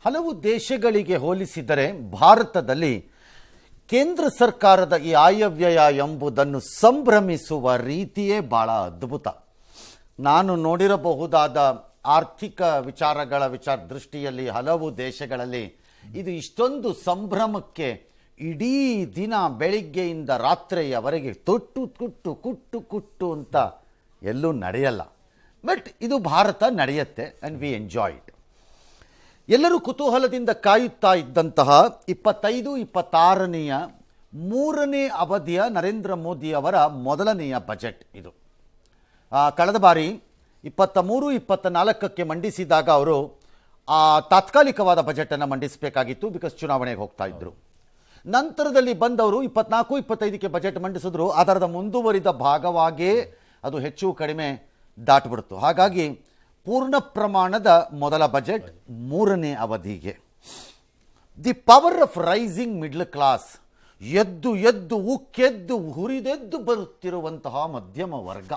ಹಲವು ದೇಶಗಳಿಗೆ ಹೋಲಿಸಿದರೆ ಭಾರತದಲ್ಲಿ ಕೇಂದ್ರ ಸರ್ಕಾರದ ಈ ಆಯವ್ಯಯ ಎಂಬುದನ್ನು ಸಂಭ್ರಮಿಸುವ ರೀತಿಯೇ ಬಹಳ ಅದ್ಭುತ. ನಾನು ನೋಡಿರಬಹುದಾದ ಆರ್ಥಿಕ ವಿಚಾರಗಳ ದೃಷ್ಟಿಯಲ್ಲಿ ಹಲವು ದೇಶಗಳಲ್ಲಿ ಇದು ಇಷ್ಟೊಂದು ಸಂಭ್ರಮಕ್ಕೆ ಇಡೀ ದಿನ ಬೆಳಿಗ್ಗೆಯಿಂದ ರಾತ್ರಿಯವರೆಗೆ ತೊಟ್ಟು ಕುಟ್ಟು ಕುಟ್ಟು ಕುಟ್ಟು ಅಂತ ಎಲ್ಲೂ ನಡೆಯಲ್ಲ. ಬಟ್ ಇದು ಭಾರತ ನಡೆಯುತ್ತೆ ಆ್ಯಂಡ್ ವಿ ಎಂಜಾಯ್ ಇಟ್. ಎಲ್ಲರೂ ಕುತೂಹಲದಿಂದ ಕಾಯುತ್ತಾ ಇದ್ದಂತಹ 25-26ನೇಯ 3ನೇ ಅವಧಿಯ ನರೇಂದ್ರ ಮೋದಿಯವರ ಮೊದಲನೆಯ ಬಜೆಟ್ ಇದು. ಕಳೆದ ಬಾರಿ 23-24ಕ್ಕೆ ಮಂಡಿಸಿದಾಗ ಅವರು ತಾತ್ಕಾಲಿಕವಾದ ಬಜೆಟನ್ನು ಮಂಡಿಸಬೇಕಾಗಿತ್ತು, ಬಿಕಾಸ್ ಚುನಾವಣೆಗೆ ಹೋಗ್ತಾ ಇದ್ರು. ನಂತರದಲ್ಲಿ ಬಂದವರು 24-25ಕ್ಕೆ ಬಜೆಟ್ ಮಂಡಿಸಿದ್ರು. ಅದರದ ಮುಂದುವರಿದ ಭಾಗವಾಗೇ ಅದು ಹೆಚ್ಚು ಕಡಿಮೆ ದಾಟಿಬಿಡ್ತು. ಹಾಗಾಗಿ ಪೂರ್ಣ ಪ್ರಮಾಣದ ಮೊದಲ ಬಜೆಟ್ 3ನೇ ಅವಧಿಗೆ. The power of rising middle class, ಎದ್ದು ಎದ್ದು ಉಕ್ಕೆದ್ದು ಹುರಿದೆದ್ದು ಬರುತ್ತಿರುವಂತಹ ಮಧ್ಯಮ ವರ್ಗ,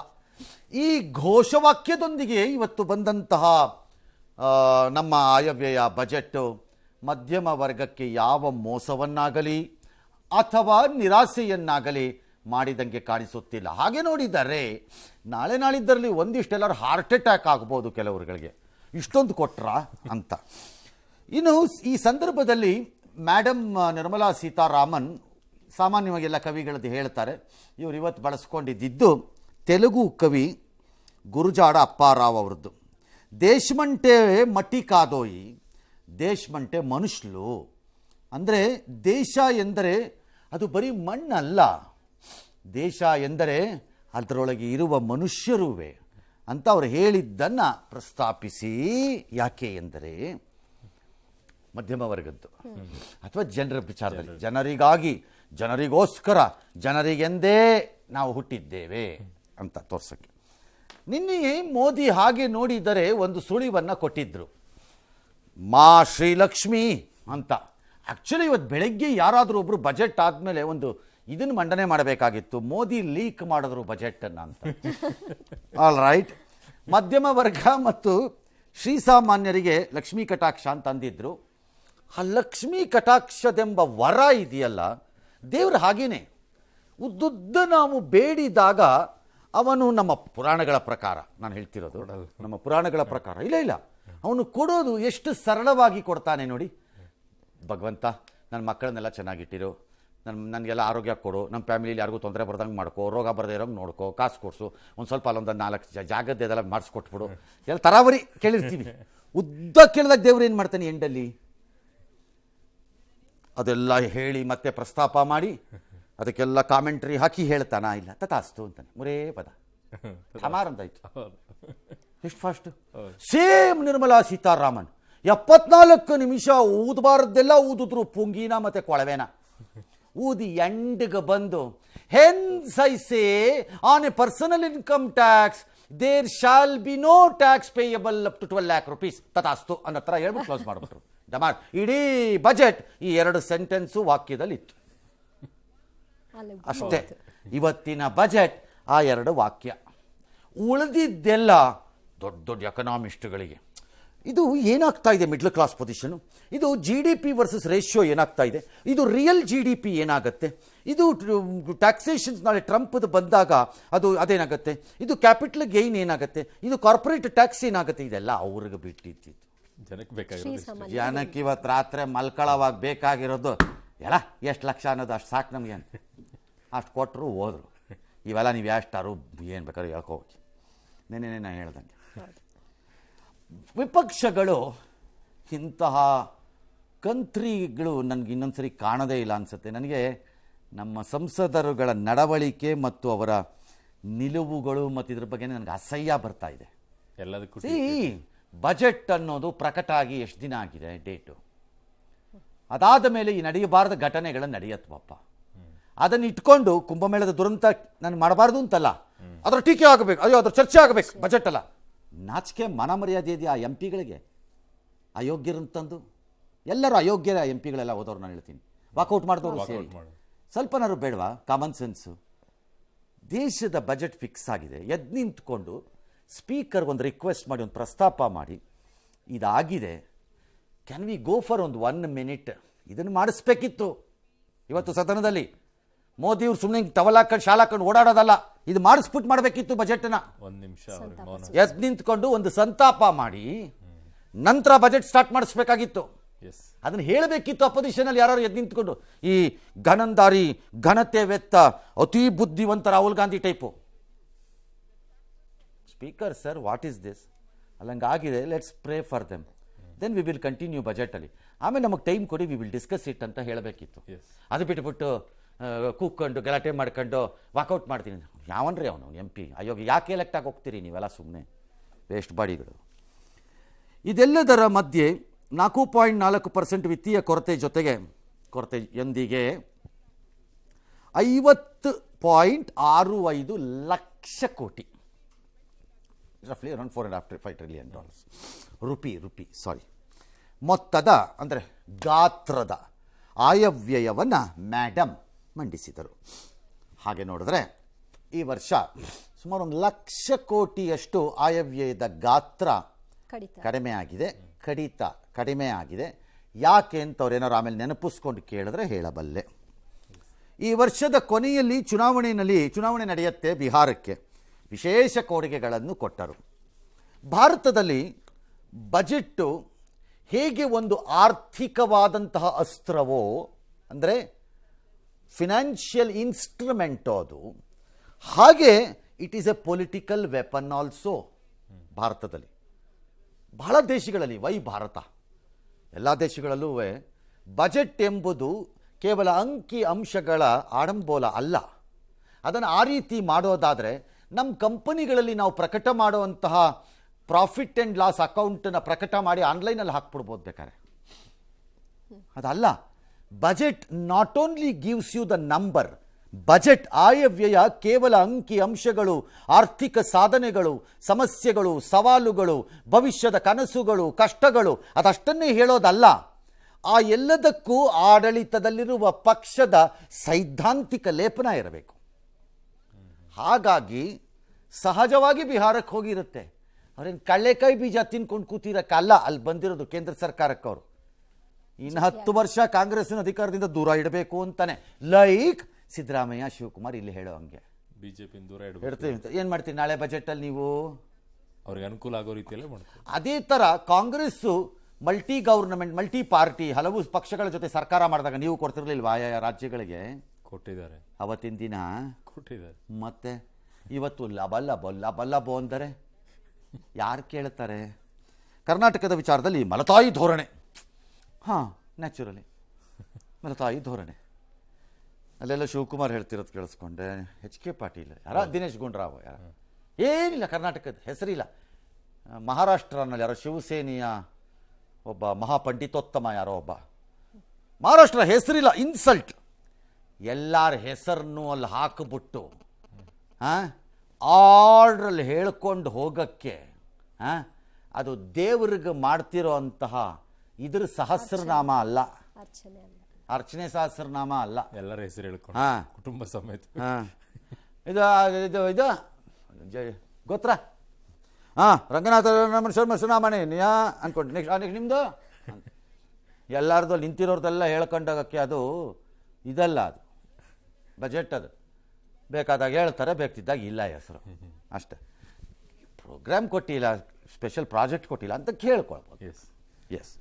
ಈ ಘೋಷವಾಕ್ಯದೊಂದಿಗೆ ಇವತ್ತು ಬಂದಂತಹ ನಮ್ಮ ಆಯವ್ಯಯ ಬಜೆಟ್ ಮಧ್ಯಮ ವರ್ಗಕ್ಕೆ ಯಾವ ಮೋಸವನ್ನಾಗಲಿ ಅಥವಾ ನಿರಾಸೆಯನ್ನಾಗಲಿ ಮಾಡಿದಂಗೆ ಕಾಣಿಸುತ್ತಿಲ್ಲ. ಹಾಗೆ ನೋಡಿದರೆ ನಾಳೆ ನಾಳಿದ್ದರಲ್ಲಿ ಒಂದಿಷ್ಟೆಲ್ಲರೂ ಹಾರ್ಟ್ ಅಟ್ಯಾಕ್ ಆಗ್ಬೋದು ಕೆಲವರುಗಳಿಗೆ, ಇಷ್ಟೊಂದು ಕೊಟ್ರಾ ಅಂತ. ಇನ್ನು ಈ ಸಂದರ್ಭದಲ್ಲಿ ಮೇಡಮ್ ನಿರ್ಮಲಾ ಸೀತಾರಾಮನ್, ಸಾಮಾನ್ಯವಾಗಿ ಎಲ್ಲ ಕವಿಗಳದ್ದು ಹೇಳ್ತಾರೆ, ಇವರು ಇವತ್ತು ಬಳಸ್ಕೊಂಡಿದ್ದು ತೆಲುಗು ಕವಿ ಗುರುಜಾಡ ಅಪ್ಪಾರಾವ್ ಅವರದ್ದು. ದೇಶಮಂಟೆ ಮಟ್ಟಿ ಕಾದೋಯಿ, ದೇಶಮಂಟೆ ಮನುಷ್ಯಲು. ಅಂದರೆ ದೇಶ ಎಂದರೆ ಅದು ಬರೀ ಮಣ್ಣಲ್ಲ, ದೇಶ ಎಂದರೆ ಅದರೊಳಗೆ ಇರುವ ಮನುಷ್ಯರುವೆ ಅಂತ ಅವರು ಹೇಳಿದ್ದನ್ನು ಪ್ರಸ್ತಾಪಿಸಿ, ಯಾಕೆ ಎಂದರೆ ಮಧ್ಯಮ ವರ್ಗದ್ದು ಅಥವಾ ಜನರ ವಿಚಾರದಲ್ಲಿ, ಜನರಿಗಾಗಿ, ಜನರಿಗೋಸ್ಕರ, ಜನರಿಗೆಂದೇ ನಾವು ಹುಟ್ಟಿದ್ದೇವೆ ಅಂತ ತೋರ್ಸೋಕ್ಕೆ. ನಿನ್ನೆ ಮೋದಿ ಹಾಗೆ ನೋಡಿದರೆ ಒಂದು ಸುಳಿವನ್ನು ಕೊಟ್ಟಿದ್ದರು, ಮಾ ಶ್ರೀಲಕ್ಷ್ಮಿ ಅಂತ. ಆ್ಯಕ್ಚುಲಿ ಇವತ್ತು ಬೆಳಗ್ಗೆ ಯಾರಾದರೂ ಒಬ್ಬರು ಬಜೆಟ್ ಆದಮೇಲೆ ಒಂದು ಇದನ್ನು ಮಂಡನೆ ಮಾಡಬೇಕಾಗಿತ್ತು, ಮೋದಿ ಲೀಕ್ ಮಾಡಿದ್ರು ಬಜೆಟನ್ನು ಅಂತ. All right. ಮಧ್ಯಮ ವರ್ಗ ಮತ್ತು ಶ್ರೀಸಾಮಾನ್ಯರಿಗೆ ಲಕ್ಷ್ಮೀ ಕಟಾಕ್ಷ ಅಂತ ಅಂದಿದ್ರು. ಆ ಲಕ್ಷ್ಮೀ ಕಟಾಕ್ಷದೆಂಬ ವರ ಇದೆಯಲ್ಲ, ದೇವರು ಹಾಗೇನೆ ಉದ್ದುದ್ದ ನಾವು ಬೇಡಿದಾಗ ಅವನು ನಮ್ಮ ಪುರಾಣಗಳ ಪ್ರಕಾರ, ನಾನು ಹೇಳ್ತಿರೋದು ನಮ್ಮ ಪುರಾಣಗಳ ಪ್ರಕಾರ, ಇಲ್ಲ ಅವನು ಕೊಡೋದು ಎಷ್ಟು ಸರಳವಾಗಿ ಕೊಡ್ತಾನೆ ನೋಡಿ. ಭಗವಂತ ನನ್ನ ಮಕ್ಕಳನ್ನೆಲ್ಲ ಚೆನ್ನಾಗಿಟ್ಟಿರು, ನನಗೆಲ್ಲ ಆರೋಗ್ಯ ಕೊಡು, ನಮ್ಮ ಫ್ಯಾಮಿಲಿಯಲ್ಲಿ ಯಾರಿಗೂ ತೊಂದರೆ ಬರ್ದಂಗೆ ಮಾಡ್ಕೋ, ರೋಗ ಬರದೇ ಇರೋಂಗೆ ನೋಡ್ಕೋ, ಕಾಸು ಕೊಡಿಸು, ಒಂದು ಸ್ವಲ್ಪ ಅಲ್ಲೊಂದು 4 ಜಾಗದ್ದೆಲ್ಲ ಮಾಡಿಸ್ಕೊಟ್ಬಿಡು, ಎಲ್ಲ ತರಾವರಿ ಕೇಳಿರ್ತೀವಿ. ಉದ್ದ ಕೇಳಿದಾಗ ದೇವ್ರು ಏನು ಮಾಡ್ತಾನೆ ಎಂಡಲ್ಲಿ ಅದೆಲ್ಲ ಹೇಳಿ ಮತ್ತೆ ಪ್ರಸ್ತಾಪ ಮಾಡಿ ಅದಕ್ಕೆಲ್ಲ ಕಾಮೆಂಟ್ರಿ ಹಾಕಿ ಹೇಳ್ತಾನ, ಇಲ್ಲ ತಥಾಸ್ತು ಅಂತಾನೆ, ಮುರೇ ಪದ ಅಮಾರಂತಾಯ್ತು. ಎಷ್ಟು ಫಾಸ್ಟು. ಸೇಮ್ ನಿರ್ಮಲಾ ಸೀತಾರಾಮನ್ 74 ನಿಮಿಷ ಊದಬಾರದ್ದೆಲ್ಲ ಊದಿದ್ರು, ಪುಂಗಿನ ಮತ್ತು ಕೊಳವೆನ ಊದಿ ಎಂಡ್ಗೆ ಬಂದು, hence I say on a personal income tax there shall be no tax payable up to 12 lakh rupees ತಥಾಸ್ತು ಅನ್ನೋ ಥರ ಹೇಳ್ಬಿಟ್ಟು ಕ್ಲೋಸ್ ಮಾಡಿಬಿಟ್ರು. ಡಮಾರ್ ಇಡೀ ಬಜೆಟ್ ಈ 2 ಸೆಂಟೆನ್ಸು ವಾಕ್ಯದಲ್ಲಿ ಇತ್ತು ಅಷ್ಟೇ. ಇವತ್ತಿನ ಬಜೆಟ್ ಆ 2 ವಾಕ್ಯ, ಉಳಿದಿದ್ದೆಲ್ಲ ದೊಡ್ಡ ದೊಡ್ಡ ಎಕನಾಮಿಸ್ಟ್ಗಳಿಗೆ. ಇದು ಏನಾಗ್ತಾ ಇದೆ ಮಿಡ್ಲ್ ಕ್ಲಾಸ್ ಪೊಸಿಷನು, ಇದು GDP ವರ್ಸಸ್ ರೇಷಿಯೋ ಏನಾಗ್ತಾ ಇದೆ, ಇದು ರಿಯಲ್ GDP ಏನಾಗುತ್ತೆ, ಇದು ಟ್ಯಾಕ್ಸೇಷನ್ಸ್ ನಾಳೆ ಟ್ರಂಪ್ದು ಬಂದಾಗ ಅದೇನಾಗುತ್ತೆ, ಇದು ಕ್ಯಾಪಿಟಲ್ ಗೈನ್ ಏನಾಗುತ್ತೆ, ಇದು ಕಾರ್ಪೊರೇಟ್ ಟ್ಯಾಕ್ಸ್ ಏನಾಗುತ್ತೆ, ಇದೆಲ್ಲ ಅವ್ರಿಗೆ ಬಿಟ್ಟಿದ್ದು. ಜನಕ್ಕೆ ಇವತ್ತು ರಾತ್ರಿ ಮಲ್ಕೊಳ್ಳೋವಾಗ ಬೇಕಾಗಿರೋದು ಎಲ್ಲ ಎಷ್ಟು ಲಕ್ಷ ಅನ್ನೋದು ಅಷ್ಟು ಸಾಕು ನಮಗೆ, ಅಷ್ಟು ಕೊಟ್ಟರು ಹೋದರು. ಇವೆಲ್ಲ ನೀವು ಎಷ್ಟಾರು ಏನು ಬೇಕಾದ್ರೂ ಹೇಳ್ಕೋಗಿ. ನೆನ್ನೆ ನಾನು ಹೇಳ್ದಂಗೆ ವಿಪಕ್ಷಗಳು ಇಂತಹ ಕಂತ್ರಿಗಳು ನನಗೆ ಇನ್ನೊಂದ್ಸರಿ ಕಾಣದೇ ಇಲ್ಲ ಅನಿಸುತ್ತೆ. ನನಗೆ ನಮ್ಮ ಸಂಸದರುಗಳ ನಡವಳಿಕೆ ಮತ್ತು ಅವರ ನಿಲುವುಗಳು ಮತ್ತು ಇದ್ರ ಬಗ್ಗೆ ನನಗೆ ಅಸಹ್ಯ ಬರ್ತಾ ಇದೆ. ಎಲ್ಲದಕ್ಕೂ ಬಜೆಟ್ ಅನ್ನೋದು ಪ್ರಕಟ ಆಗಿ ಎಷ್ಟು ದಿನ ಆಗಿದೆ ಡೇಟು, ಅದಾದ ಮೇಲೆ ಈ ನಡೆಯಬಾರದ ಘಟನೆಗಳು ನಡೆಯತ್ವಪ್ಪ. ಅದನ್ನು ಇಟ್ಕೊಂಡು ಕುಂಭಮೇಳದ ದುರಂತ ನಾನು ಮಾಡಬಾರ್ದು ಅಂತಲ್ಲ, ಅದರ ಟೀಕೆ ಆಗಬೇಕು, ಅಯ್ಯೋ ಅದ್ರ ಚರ್ಚೆ ಆಗಬೇಕು, ಬಜೆಟ್ ಅಲ್ಲ. ನಾಚಿಕೆ ಮನ ಮರ್ಯಾದೆ ಇದೆಯಾ ಆ MP ಗಳಿಗೆ? ಅಯೋಗ್ಯರಂತಂದು ಎಲ್ಲರೂ ಅಯೋಗ್ಯರ MP ಗಳೆಲ್ಲ ಹೋದವ್ರು ನಾನು ಹೇಳ್ತೀನಿ, ವಾಕೌಟ್ ಮಾಡಿದವರು ಸೇರಿ ಸ್ವಲ್ಪನಾರು ಬೇಡವಾ ಕಾಮನ್ ಸೆನ್ಸು? ದೇಶದ ಬಜೆಟ್ ಫಿಕ್ಸ್ ಆಗಿದೆ, ಎದ್ದು ನಿಂತ್ಕೊಂಡು ಸ್ಪೀಕರ್ ಒಂದು ರಿಕ್ವೆಸ್ಟ್ ಮಾಡಿ ಒಂದು ಪ್ರಸ್ತಾಪ ಮಾಡಿ ಇದಾಗಿದೆ, ಕ್ಯಾನ್ ವಿ ಗೋ ಫಾರ್ ಒಂದು 1 minute? ಇದನ್ನು ಮಾಡಿಸ್ಬೇಕಿತ್ತು ಇವತ್ತು ಸದನದಲ್ಲಿ. ಮೋದಿಯವ್ರು ಸುಮ್ಮನೆ ಟವಲಾಕೊಂಡು ಶಾಲಾಕೊಂಡು ಓಡಾಡೋದಲ್ಲ, ಇದು ಮಾಡಿಸ್ಬಿಟ್ಟು ಮಾಡಬೇಕಿತ್ತು. ಬಜೆಟ್ನ ಒಂದು ನಿಮಿಷ ಎದ್ದು ನಿಂತ್ಕೊಂಡು ಒಂದು ಸಂತಾಪ ಮಾಡಿ ನಂತರ ಬಜೆಟ್ ಸ್ಟಾರ್ಟ್ ಮಾಡಿಸ್ಬೇಕಾಗಿತ್ತು. ಅದನ್ನು ಹೇಳಬೇಕಿತ್ತು. ಅಪೋಸಿಷನಲ್ಲಿ ಯಾರು ಎದ್ದು ನಿಂತ್ಕೊಂಡು ಈ ಘನಂದಾರಿ ಘನತೆ ವೆತ್ತ ಅತಿ ಬುದ್ಧಿವಂತ Rahul Gandhi type. Speaker sir, what is this? ಅಲ್ಲಂಗಾಗಿದೆ, let's pray for them, then we will continue ಬಜೆಟಲ್ಲಿ. ಆಮೇಲೆ ನಮಗೆ ಟೈಮ್ ಕೊಡಿ, ವಿ ವಿಲ್ ಡಿಸ್ಕಸ್ ಇಟ್ ಅಂತ ಹೇಳಬೇಕಿತ್ತು. ಅದು ಬಿಟ್ಟುಬಿಟ್ಟು ಕೂತ್ಕೊಂಡು ಗಲಾಟೆ ಮಾಡ್ಕೊಂಡು ವಾಕೌಟ್ ಮಾಡ್ತೀನಿ. ಯಾವನ್ರಿ ಅವನು MP? ಅಯ್ಯೋ, ಯಾಕೆ ಎಲೆಕ್ಟ್ ಆಗಿ ಹೋಗ್ತೀರಿ ನೀವೆಲ್ಲ? ಸುಮ್ಮನೆ ವೇಸ್ಟ್ ಬಾಡಿಗಳು. ಇದೆಲ್ಲದರ ಮಧ್ಯೆ 4.4% ವಿತ್ತೀಯ ಕೊರತೆಯೊಂದಿಗೆ 50.65 ಲಕ್ಷ ಕೋಟಿ, ರಫ್ಲಿ ಅರೌಂಡ್ $4.5 trillion ಮೊತ್ತದ, ಅಂದರೆ ಗಾತ್ರದ ಆಯವ್ಯಯವನ್ನು ಮೇಡಮ್ ಮಂಡಿಸಿದರು. ಹಾಗೆ ನೋಡಿದ್ರೆ ಈ ವರ್ಷ ಸುಮಾರು 1 ಲಕ್ಷ ಕೋಟಿಯಷ್ಟು ಆಯವ್ಯಯದ ಗಾತ್ರ ಕಡಿಮೆ ಆಗಿದೆ. ಯಾಕೆ ಅಂತ ಅವ್ರೇನಾರು ಆಮೇಲೆ ನೆನಪಿಸ್ಕೊಂಡು ಕೇಳಿದ್ರೆ ಹೇಳಬಲ್ಲೆ. ಈ ವರ್ಷದ ಕೊನೆಯಲ್ಲಿ ಚುನಾವಣೆ ನಡೆಯುತ್ತೆ. ಬಿಹಾರಕ್ಕೆ ವಿಶೇಷ ಕೊಡುಗೆಗಳನ್ನು ಕೊಟ್ಟರು. ಭಾರತದಲ್ಲಿ ಬಜೆಟ್ಟು ಹೇಗೆ ಒಂದು ಆರ್ಥಿಕವಾದಂತಹ ಅಸ್ತ್ರವೋ, ಅಂದರೆ ಫಿನಾನ್ಷಿಯಲ್ ಇನ್ಸ್ಟ್ರುಮೆಂಟು ಅದು, ಹಾಗೆ it is A political weapon also. ಭಾರತದಲ್ಲಿ ಬಹಳ ದೇಶಗಳಲ್ಲಿ, ಭಾರತ ಎಲ್ಲ ದೇಶಗಳಲ್ಲೂ ಬಜೆಟ್ ಎಂಬುದು ಕೇವಲ ಅಂಕಿ ಅಂಶಗಳ ಆಡಂಬೋಲ ಅಲ್ಲ. ಅದನ್ನು ಆ ರೀತಿ ಮಾಡೋದಾದರೆ ನಮ್ಮ ಕಂಪನಿಗಳಲ್ಲಿ ನಾವು ಪ್ರಕಟ ಮಾಡುವಂತಹ ಪ್ರಾಫಿಟ್ ಆ್ಯಂಡ್ ಲಾಸ್ ಅಕೌಂಟನ್ನು ಪ್ರಕಟ ಮಾಡಿ ಆನ್ಲೈನಲ್ಲಿ ಹಾಕ್ಬಿಡ್ಬೋದು ಬೇಕಾದ್ರೆ. ಅದಲ್ಲ, budget not only gives you the number. Budget ಆಯವ್ಯಯ ಕೇವಲ ಅಂಕಿ ಅಂಶಗಳು, ಆರ್ಥಿಕ ಸಾಧನೆಗಳು, ಸಮಸ್ಯೆಗಳು, ಸವಾಲುಗಳು, ಭವಿಷ್ಯದ ಕನಸುಗಳು, ಕಷ್ಟಗಳು ಅದಷ್ಟನ್ನೇ ಹೇಳೋದಲ್ಲ. ಆ ಎಲ್ಲದಕ್ಕೂ ಆಡಳಿತದಲ್ಲಿರುವ ಪಕ್ಷದ ಸೈದ್ಧಾಂತಿಕ ಲೇಪನ ಇರಬೇಕು. ಹಾಗಾಗಿ ಸಹಜವಾಗಿ ಬಿಹಾರಕ್ಕೆ ಹೋಗಿರುತ್ತೆ. ಅವ್ರೇನು ಕಳ್ಳೆಕಾಯಿ ಬೀಜ ತಿನ್ಕೊಂಡು ಕೂತಿರಕ್ಕಲ್ಲ ಅಲ್ಲಿ ಬಂದಿರೋದು ಕೇಂದ್ರ ಸರ್ಕಾರಕ್ಕೆ. ಅವರು ಇನ್ನು 10 ವರ್ಷ ಕಾಂಗ್ರೆಸ್ಸಿನ ಅಧಿಕಾರದಿಂದ ದೂರ ಇಡಬೇಕು ಅಂತಾನೆ, ಲೈಕ್ ಸಿದ್ದರಾಮಯ್ಯ, ಶಿವಕುಮಾರ್ ಇಲ್ಲಿ ಹೇಳೋ ಹಂಗೆ ಬಿಜೆಪಿ ದೂರ ಇಡ್ತೀವಿ. ಏನು ಮಾಡ್ತೀವಿ ನಾಳೆ ಬಜೆಟಲ್ಲಿ ನೀವು? ಅವ್ರಿಗೆ ಅನುಕೂಲ ಆಗೋ ರೀತಿಯಲ್ಲೇ ಮಾಡ್ತೀವಿ. ಅದೇ ಥರ ಕಾಂಗ್ರೆಸ್ಸು ಮಲ್ಟಿ ಪಾರ್ಟಿ ಹಲವು ಪಕ್ಷಗಳ ಜೊತೆ ಸರ್ಕಾರ ಮಾಡಿದಾಗ ನೀವು ಕೊಡ್ತಿರ್ಲಿಲ್ವಾ ಆಯಾ ರಾಜ್ಯಗಳಿಗೆ? ಕೊಟ್ಟಿದ್ದಾರೆ, ಅವತ್ತಿನ ದಿನ ಕೊಟ್ಟಿದ್ದಾರೆ. ಮತ್ತೆ ಇವತ್ತು ಲಬಲ್ಲಬೋ ಅಂದರೆ ಯಾರು ಕೇಳ್ತಾರೆ? ಕರ್ನಾಟಕದ ವಿಚಾರದಲ್ಲಿ ಮಲತಾಯಿ ಧೋರಣೆ. ನ್ಯಾಚುರಲಿ ಮಲತಾಯಿ ಧೋರಣೆ. ಅಲ್ಲೆಲ್ಲ ಶಿವಕುಮಾರ್ ಹೇಳ್ತಿರೋದು ಕೇಳಿಸ್ಕೊಂಡೆ. HK ಪಾಟೀಲ್ ದಿನೇಶ್ ಗುಂಡೂರಾವ್ ಏನಿಲ್ಲ, ಕರ್ನಾಟಕದ ಹೆಸರಿಲ್ಲ. ಮಹಾರಾಷ್ಟ್ರನಲ್ಲಿ ಯಾರೋ ಶಿವಸೇನೆಯ ಒಬ್ಬ ಮಹಾಪಂಡಿತೋತ್ತಮ ಯಾರೋ ಒಬ್ಬ, ಮಹಾರಾಷ್ಟ್ರ ಹೆಸರಿಲ್ಲ, ಇನ್ಸಲ್ಟ್. ಎಲ್ಲರ ಹೆಸರನ್ನು ಅಲ್ಲಿ ಹಾಕಿಬಿಟ್ಟು ಆರ್ಡ್ರಲ್ಲಿ ಹೇಳ್ಕೊಂಡು ಹೋಗಕ್ಕೆ ಅದು ದೇವ್ರಿಗೆ ಮಾಡ್ತಿರೋ ಅಂತಹ ಇದ್ರ ಸಹಸ್ರನಾಮ ಅಲ್ಲ, ಅರ್ಚನೆ ಸಹಸ್ರನಾಮ ಅಲ್ಲ. ಎಲ್ಲರ ಹೆಸರು ಹೇಳ್ಕೊಂಡು ಕುಟುಂಬ ಸಮೇತ ಇದು ಗೋತ್ರ ರಂಗನಾಥ ಸುನಾಮಣಿ ಅನ್ಕೊಂಡು ನೆಕ್ಸ್ಟ್ ನಿಮ್ಮದು ಎಲ್ಲರದು ನಿಂತಿರೋರ್ದೆಲ್ಲ ಹೇಳ್ಕೊಂಡೋಗಕ್ಕೆ ಅದು ಇದಲ್ಲ, ಅದು ಬಜೆಟ್. ಅದು ಬೇಕಾದಾಗ ಹೇಳ್ತಾರೆ, ಬೇಕಿದ್ದಾಗ ಇಲ್ಲ ಹೆಸರು ಅಷ್ಟೇ. ಪ್ರೋಗ್ರಾಮ್ ಕೊಟ್ಟಿಲ್ಲ, ಸ್ಪೆಷಲ್ ಪ್ರಾಜೆಕ್ಟ್ ಕೊಟ್ಟಿಲ್ಲ ಅಂತ ಕೇಳ್ಕೊಳ್ಬೋದು. ಎಸ್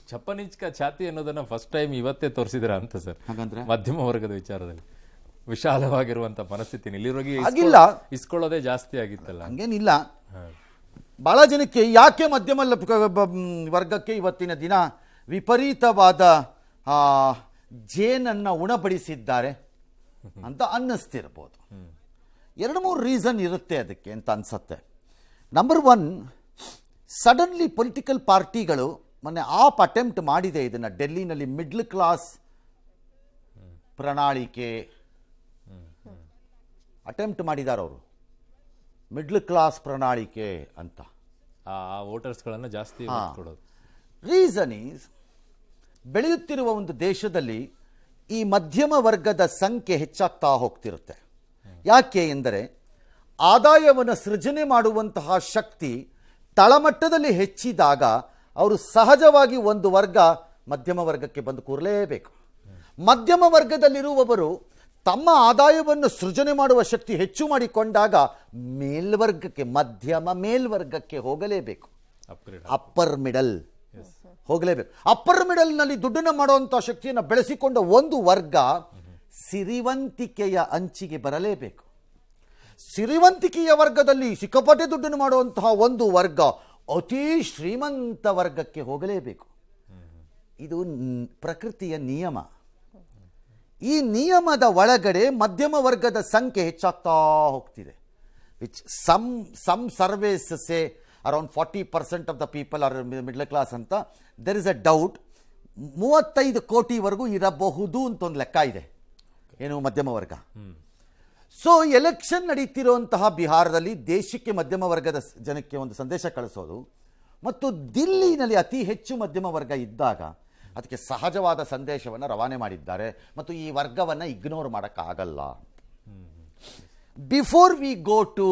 ಚಪ್ಪನಿಚ್ಕ ಛಾತಿ ಅನ್ನೋದನ್ನ ಫಸ್ಟ್ ಟೈಮ್ ಇವತ್ತೇ ತೋರಿಸಿದ್ರ ಅಂತ ಸರ್. ಹಾಗಂದ್ರೆ ಮಧ್ಯಮ ವರ್ಗದ ವಿಚಾರದಲ್ಲಿ ವಿಶಾಲವಾಗಿರುವಂತ ಮನಸ್ಥಿತಿ ಇಲ್ಲಿರೋಗಿ ಇಸ್ಕೊಳ್ಳೋದೇ ಜಾಸ್ತಿ ಆಗಿತ್ತಲ್ಲ, ಹಂಗೇನಿಲ್ಲ. ಬಹಳ ಜನಕ್ಕೆ ಯಾಕೆ ಮಧ್ಯಮ ವರ್ಗಕ್ಕೆ ಇವತ್ತಿನ ದಿನ ವಿಪರೀತವಾದ ಜೇನನ್ನು ಉಣಬಡಿಸಿದ್ದಾರೆ ಅಂತ ಅನ್ನಿಸ್ತಿರ್ಬೋದು. 2-3 ರೀಸನ್ ಇರುತ್ತೆ ಅದಕ್ಕೆ ಅಂತ ಅನ್ಸತ್ತೆ. ನಂಬರ್ 1, ಸಡನ್ಲಿ ಪೊಲಿಟಿಕಲ್ ಪಾರ್ಟಿಗಳು ಮೊನ್ನೆ ಅಟೆಂಪ್ಟ್ ಮಾಡಿದೆ ಇದನ್ನು. ಡೆಲ್ಲಿನಲ್ಲಿ ಮಿಡ್ಲ್ ಕ್ಲಾಸ್ ಪ್ರಣಾಳಿಕೆ ಅಟೆಂಪ್ಟ್ ಮಾಡಿದ್ದಾರೆ ಅವರು, ಮಿಡ್ಲ್ ಕ್ಲಾಸ್ ಪ್ರಣಾಳಿಕೆ ಅಂತ. ಆ ವೋಟರ್ಸ್ಗಳನ್ನು ಜಾಸ್ತಿ ಕೊಡೋದು. ರೀಸನ್ ಈಸ್, ಬೆಳೆಯುತ್ತಿರುವ ಒಂದು ದೇಶದಲ್ಲಿ ಈ ಮಧ್ಯಮ ವರ್ಗದ ಸಂಖ್ಯೆ ಹೆಚ್ಚಾಗ್ತಾ ಹೋಗ್ತಿರುತ್ತೆ. ಯಾಕೆ ಎಂದರೆ ಆದಾಯವನ್ನು ಸೃಜನೆ ಮಾಡುವಂತಹ ಶಕ್ತಿ ತಳಮಟ್ಟದಲ್ಲಿ ಹೆಚ್ಚಿದಾಗ ಅವರು ಸಹಜವಾಗಿ ಒಂದು ವರ್ಗ ಮಧ್ಯಮ ವರ್ಗಕ್ಕೆ ಬಂದು ಕೂರಲೇಬೇಕು. ಮಧ್ಯಮ ವರ್ಗದಲ್ಲಿರುವವರು ತಮ್ಮ ಆದಾಯವನ್ನು ಸೃಜನೆ ಮಾಡುವ ಶಕ್ತಿ ಹೆಚ್ಚು ಮಾಡಿಕೊಂಡಾಗ ಮೇಲ್ವರ್ಗಕ್ಕೆ, ಮಧ್ಯಮ ಮೇಲ್ವರ್ಗಕ್ಕೆ ಹೋಗಲೇಬೇಕು. ಅಪ್ಪರ್ ಮಿಡಲ್ ಹೋಗಲೇಬೇಕು. ಅಪ್ಪರ್ ಮಿಡಲ್ನಲ್ಲಿ ದುಡ್ಡನ್ನು ಮಾಡುವಂಥ ಶಕ್ತಿಯನ್ನು ಬೆಳೆಸಿಕೊಂಡ ಒಂದು ವರ್ಗ ಸಿರಿವಂತಿಕೆಯ ಅಂಚಿಗೆ ಬರಲೇಬೇಕು. ಸಿರಿವಂತಿಕೆಯ ವರ್ಗದಲ್ಲಿ ಸಿಕ್ಕಾಪಟ್ಟೆ ದುಡ್ಡನ್ನು ಮಾಡುವಂತಹ ಒಂದು ವರ್ಗ ಅತಿ ಶ್ರೀಮಂತ ವರ್ಗಕ್ಕೆ ಹೋಗಲೇಬೇಕು. ಇದು ಪ್ರಕೃತಿಯ ನಿಯಮ. ಈ ನಿಯಮದ ಒಳಗಡೆ ಮಧ್ಯಮ ವರ್ಗದ ಸಂಖ್ಯೆ ಹೆಚ್ಚಾಗ್ತಾ ಹೋಗ್ತಿದೆ. Which some surveys say around 40% of the people are middle class ಅಂತ. ದೆರ್ ಇಸ್ ಅ ಡೌಟ್ 35 ಕೋಟಿವರೆಗೂ ಇರಬಹುದು ಅಂತ ಒಂದು ಲೆಕ್ಕ ಇದೆ, ಏನು ಮಧ್ಯಮ ವರ್ಗ. ಸೊ ಎಲೆಕ್ಷನ್ ನಡೀತಿರುವಂತಹ ಬಿಹಾರದಲ್ಲಿ ದೇಶಕ್ಕೆ ಮಧ್ಯಮ ವರ್ಗದ ಜನಕ್ಕೆ ಒಂದು ಸಂದೇಶ ಕಳಿಸೋದು ಮತ್ತು ದಿಲ್ಲಿನಲ್ಲಿ ಅತಿ ಹೆಚ್ಚು ಮಧ್ಯಮ ವರ್ಗ ಇದ್ದಾಗ ಅದಕ್ಕೆ ಸಹಜವಾದ ಸಂದೇಶವನ್ನು ರವಾನೆ ಮಾಡಿದ್ದಾರೆ ಮತ್ತು ಈ ವರ್ಗವನ್ನು ಇಗ್ನೋರ್ ಮಾಡೋಕ್ಕಾಗಲ್ಲ. ಬಿಫೋರ್ ವಿ ಗೋ ಟು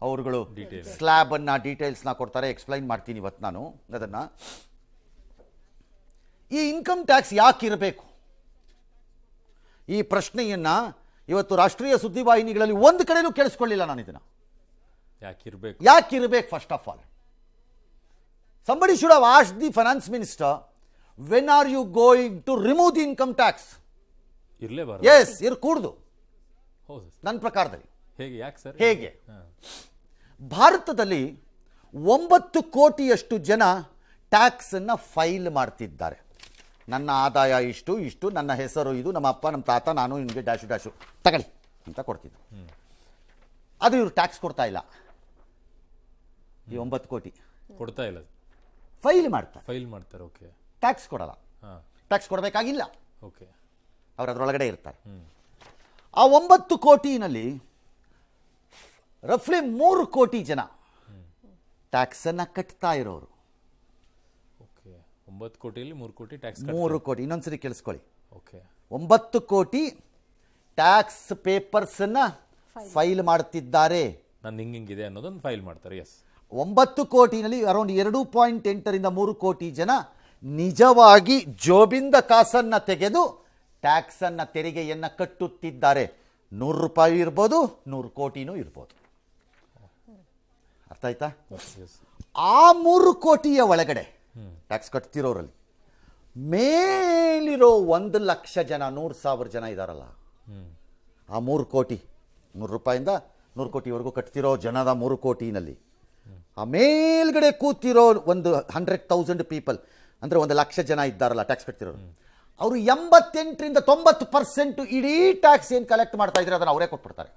ಅವರುಗಳು ಸ್ಲ್ಯಾಬನ್ನು ಡೀಟೇಲ್ಸ್ನ ಕೊಡ್ತಾರೆ, ಎಕ್ಸ್ಪ್ಲೈನ್ ಮಾಡ್ತೀನಿ ಇವತ್ತು ನಾನು ಅದನ್ನು. ಈ ಇನ್ಕಮ್ ಟ್ಯಾಕ್ಸ್ ಯಾಕಿರಬೇಕು ಈ ಪ್ರಶ್ನೆಯನ್ನು ಇವತ್ತು ರಾಷ್ಟ್ರೀಯ ಸುದ್ದಿವಾಹಿನಿಗಳಲ್ಲಿ ಒಂದು ಕಡೆಯೂ ಕೇಳಿಸ್ಕೊಳ್ಳಿಲ್ಲ ನಾನು. ಇದನ್ನು ಯಾಕಿರಬೇಕು first of all somebody should have asked the finance minister, when are you going to remove the income tax? Yes, ಇರಕೂಡದು ನನ್ನ ಪ್ರಕಾರದಲ್ಲಿ. ಹೇಗೆ ಭಾರತದಲ್ಲಿ 9 ಕೋಟಿಯಷ್ಟು ಜನ ಟ್ಯಾಕ್ಸ್ ಅನ್ನು ಫೈಲ್ ಮಾಡ್ತಿದ್ದಾರೆ. ನನ್ನ ಆದಾಯ ಇಷ್ಟು, ನನ್ನ ಹೆಸರು ಇದು, ನಮ್ಮ ಅಪ್ಪ ನಮ್ಮ ತಾತ, ನಾನು ನಿಮಗೆ ಡ್ಯಾಶು ತಗೊಳ್ಳಿ ಅಂತ ಕೊಡ್ತಿದ್ದೆ. ಅದು ಇವರು ಟ್ಯಾಕ್ಸ್ ಕೊಡ್ತಾ ಇಲ್ಲ. ಈ 9 ಕೋಟಿ ಕೊಡ್ತಾ ಇಲ್ಲ, ಫೈಲ್ ಮಾಡ್ತಾರೆ. ಓಕೆ, ಟ್ಯಾಕ್ಸ್ ಕೊಡಲ್ಲ. ಟ್ಯಾಕ್ಸ್ ಕೊಡಬೇಕಾಗಿಲ್ಲ, ಓಕೆ, ಅವರು ಅದರೊಳಗಡೆ ಇರ್ತಾರೆ. ಆ 9 ಕೋಟಿನಲ್ಲಿ ರಫ್ಲಿ 3 ಕೋಟಿ ಜನ ಟ್ಯಾಕ್ಸ್ ಅನ್ನ ಕಟ್ತಾ ಇರೋರು. 9 ಕೋಟಿಯಲ್ಲಿ 3 ಕೋಟಿ ಟ್ಯಾಕ್ಸ್. 3 ಕೋಟಿ, ಇನ್ನೊಂದ್ಸರಿ ಕೇಳಿಸ್ಕೊಳ್ಳಿ. ಓಕೆ, 9 ಕೋಟಿ ಟ್ಯಾಕ್ಸ್ ಪೇಪರ್ಸ್ ಅನ್ನ ಫೈಲ್ ಮಾಡ್ತಿದ್ದಾರೆ. ನಾನು ಹಿಂಗಿದೆ ಅನ್ನೋದನ್ನು ಫೈಲ್ ಮಾಡ್ತಾರೆ. ಎಸ್, 9 ಕೋಟಿನಲ್ಲಿ ಅರೌಂಡ್ 2.8ರಿಂದ 3 ಕೋಟಿ ಜನ ನಿಜವಾಗಿ ಜೋಬಿಂದ ಕಾಸನ್ನ ತೆಗೆದು ಟ್ಯಾಕ್ಸ್ ಅನ್ನ, ತೆರಿಗೆಯನ್ನ ಕಟ್ಟುತ್ತಿದ್ದಾರೆ. 100 ರೂಪಾಯಿ ಇರ್ಬೋದು, 100 ಕೋಟಿನೂ ಇರ್ಬೋದು. ಅರ್ಥ ಆಯ್ತಾ? ಆ 3 ಕೋಟಿಯ ಒಳಗಡೆ ಟ್ಯಾಕ್ಸ್ ಕಟ್ತಿರೋರಲ್ಲಿ ಮೇಲಿರೋ 1 ಲಕ್ಷ ಜನ, 100,000 ಜನ ಇದಾರಲ್ಲ, ಆ 3 ಕೋಟಿ, 100 ರೂಪಾಯಿಂದ 100 ಕೋಟಿವರೆಗೂ ಕಟ್ತಿರೋ ಜನದ 3 ಕೋಟಿನಲ್ಲಿ ಆ ಮೇಲ್ಗಡೆ ಕೂತಿರೋ ಒಂದು 100,000 ಪೀಪಲ್, ಅಂದರೆ 1 ಲಕ್ಷ ಜನ ಇದ್ದಾರಲ್ಲ ಟ್ಯಾಕ್ಸ್ ಕಟ್ತಿರೋರು, ಅವರು 88ರಿಂದ 90% ಇಡೀ ಟ್ಯಾಕ್ಸ್ ಏನು ಕಲೆಕ್ಟ್ ಮಾಡ್ತಾ ಇದ್ರೆ ಅದನ್ನು ಅವರೇ ಕೊಟ್ಬಿಡ್ತಾರೆ.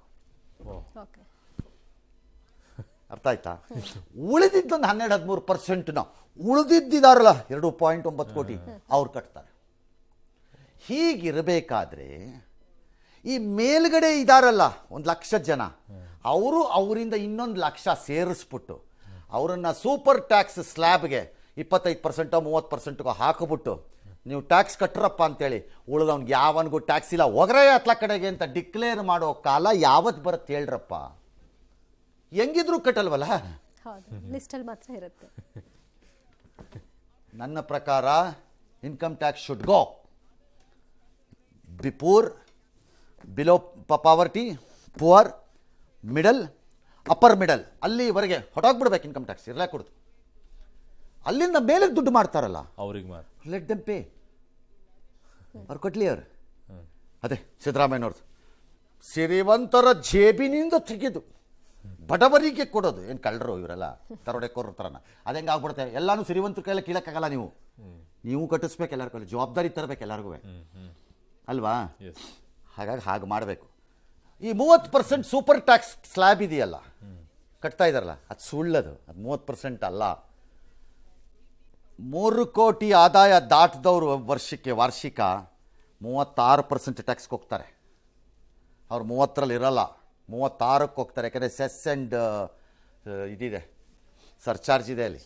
ಅರ್ಥ ಆಯ್ತಾ? ಉಳಿದಿದ್ದೊಂದು 12-13% ಉಳಿದಿದ್ದಾರಲ್ಲ 2.9 ಕೋಟಿ ಅವ್ರು ಕಟ್ತಾರೆ. ಹೀಗಿರಬೇಕಾದ್ರೆ ಈ ಮೇಲ್ಗಡೆ ಇದಾರಲ್ಲ 1 ಲಕ್ಷ ಜನ, ಅವರು ಅವರಿಂದ 1 ಲಕ್ಷ ಸೇರಿಸ್ಬಿಟ್ಟು ಅವರನ್ನು ಸೂಪರ್ ಟ್ಯಾಕ್ಸ್ ಸ್ಲ್ಯಾಬ್ಗೆ 25% 30% ಹಾಕಿಬಿಟ್ಟು ನೀವು ಟ್ಯಾಕ್ಸ್ ಕಟ್ಟರಪ್ಪ ಅಂತೇಳಿ ಉಳಿದವ್ನಿಗೆ ಯಾವನಿಗೂ ಟ್ಯಾಕ್ಸ್ ಇಲ್ಲ, ಒಗರೇ ಹತ್ಲ ಕಡೆಗೆ ಅಂತ ಡಿಕ್ಲೇರ್ ಮಾಡೋ ಕಾಲ ಯಾವತ್ತು ಬರುತ್ತೆ ಹೇಳ್ರಪ್ಪ? ಹೆಂಗಿದ್ರು ಕಟ್ಟಲ್ವಲ್ಲ, ಲಿಸ್ಟಲ್ಲಿ ಮಾತ್ರ ಇರುತ್ತೆ. ನನ್ನ ಪ್ರಕಾರ income tax should go poor, below poverty, poor, middle, upper middle, ಅಲ್ಲಿವರೆಗೆ ಹೊಟ್ಟೋಗ್ಬಿಡ್ಬೇಕು ಇನ್ಕಮ್ ಟ್ಯಾಕ್ಸ್, ಇರಲೇ ಕೊಡ್ತು. ಅಲ್ಲಿಂದ ಮೇಲೆ ದುಡ್ಡು ಮಾಡ್ತಾರಲ್ಲ ಅವ್ರಿಗೆ ಮಾತ್ರ ಲೆಟ್ ದೆಮ್ ಪೇ, ಅವ್ರು ಕೊಟ್ಲಿ. ಅವರು ಅದೇ ಸಿದ್ದರಾಮಯ್ಯನವ್ರದ್ದು ಸಿರಿವಂತರ ಜೇಬಿನಿಂದ ತೆಗೆದು ಬಡವರಿಗೆ ಕೊಡೋದು. ಏನು ಕಳ್ಳರು ಇವರೆಲ್ಲ, ದರೋಡೆಕೋರರ ಥರನ. ಅದು ಹೆಂಗೆ ಆಗ್ಬಿಡುತ್ತೆ? ಎಲ್ಲಾನು ಸಿರಿವಂತರ ಕೈಯಲ್ಲಿ ಕೀಳಕ್ಕಾಗಲ್ಲ. ನೀವು ಕಟ್ಟಿಸ್ಬೇಕು, ಎಲ್ಲರ ಕೈಲಿ ಜವಾಬ್ದಾರಿ ತರಬೇಕು ಎಲ್ಲರಿಗೂ, ಅಲ್ವಾ? ಹಾಗಾಗಿ ಹಾಗೆ ಮಾಡಬೇಕು. ಈ 30% ಸೂಪರ್ ಟ್ಯಾಕ್ಸ್ ಸ್ಲ್ಯಾಬ್ ಇದೆಯಲ್ಲ ಕಟ್ತಾ ಇದ್ದಾರಲ್ಲ, ಅದು ಸುಳ್ಳದು. ಅದು 30% ಅಲ್ಲ. 3 ಕೋಟಿ ಆದಾಯ ದಾಟಿದವರು ವರ್ಷಕ್ಕೆ ವಾರ್ಷಿಕ 36% ಟ್ಯಾಕ್ಸ್ಗೆ ಹೋಗ್ತಾರೆ. ಅವ್ರು 30ರಲ್ಲಿ ಇರಲ್ಲ, 36ಕ್ಕೆ ಹೋಗ್ತಾರೆ. ಯಾಕಂದರೆ ಸೆಸ್ ಆ್ಯಂಡ್ ಇದಿದೆ, ಸರ್ಚಾರ್ಜ್ ಇದೆ ಅಲ್ಲಿ.